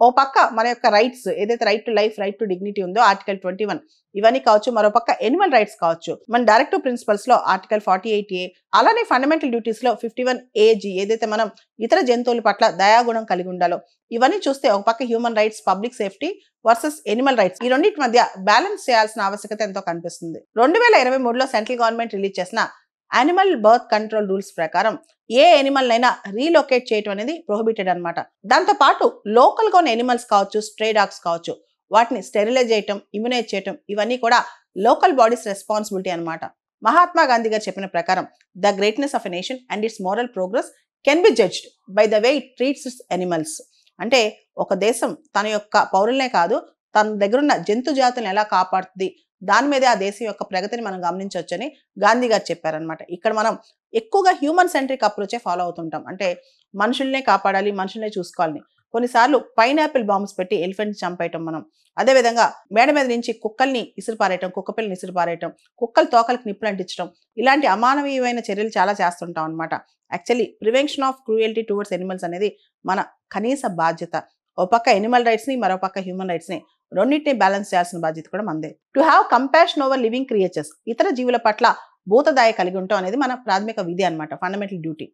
ఓ పక్క మన యొక్క రైట్స్ ఏదైతే right to life, right to dignity ఉందో ఆర్టికల్ 21 ఇవన్నీ కావచ్చు, మరో పక్క ఎనిమల్ రైట్స్ కావచ్చు, మన డైరెక్టివ్ ప్రిన్సిపల్స్ లో ఆర్టికల్ 48A, అలానే ఫండమెంటల్ డ్యూటీస్ లో 51AG ఏదైతే మనం ఇతర జంతువుల పట్ల దయాగుణం కలిగి ఉండాలో, ఇవన్నీ చూస్తే ఒక పక్క human rights, public safety versus Animal rights, ఈ రెండింటి మధ్య బ్యాలెన్స్ చేయాల్సిన ఆవశ్యకత ఎంతో కనిపిస్తుంది. 2023లో సెంట్రల్ గవర్నమెంట్ రిలీజ్ చేసిన యానిమల్ బర్త్ కంట్రోల్ రూల్స్ ప్రకారం ఏ ఎనిమల్ అయినా రీలొకేట్ చేయడం అనేది ప్రొహిబిటెడ్ అనమాట. దాంతో పాటు లోకల్ గా ఉన్న ఎనిమల్స్ కావచ్చు, స్ట్రే డాగ్స్ కావచ్చు, వాటిని స్టెరిలైజ్ చేయటం, ఇమ్యునైజ్ చేయటం, ఇవన్నీ కూడా లోకల్ బాడీస్ రెస్పాన్సిబిలిటీ అనమాట. మహాత్మా గాంధీ గారు చెప్పిన ప్రకారం the greatness of a nation and it's moral progress can be judged by the way it treats it's animals. అంటే ఒక దేశం తన యొక్క పౌరులనే కాదు, తన దగ్గరున్న జంతు జాతులను ఎలా కాపాడుతుంది, దాని మీదే ఆ దేశం యొక్క ప్రగతిని మనం గమనించవచ్చని గాంధీ గారు చెప్పారనమాట. ఇక్కడ మనం ఎక్కువగా హ్యూమన్ సెంట్రిక్ అప్రోచే ఫాలో అవుతుంటాం. అంటే మనుషుల్నే కాపాడాలి, మనుషుల్నే చూసుకోవాలని. కొన్నిసార్లు పైనాపిల్ బాంబ్స్ పెట్టి ఎలిఫెంట్ చంపేయటం మనం, అదేవిధంగా మేడ మీద నుంచి కుక్కల్ని ఇసురుపారేయటం, కుక్క పిల్లని ఇసురుపారేయటం, కుక్కల తోకలకు నిప్పులు అంటించడం, ఇలాంటి అమానవీయమైన చర్యలు చాలా చేస్తుంటాం అనమాట. Actually prevention of cruelty towards animals అనేది మన కనీస బాధ్యత. ఓ పక్క ఎనిమల్ రైట్స్ ని, మరో పక్క హ్యూమన్ రైట్స్ ని, రెండింటిని బ్యాలెన్స్ చేయాల్సిన బాధ్యత కూడా మనదే. To have compassion over living creatures, ఇతర జీవుల పట్ల భూతదాయ కలిగి ఉండటం అనేది మన ప్రాథమిక విధి అనమాట, ఫండమెంటల్ డ్యూటీ.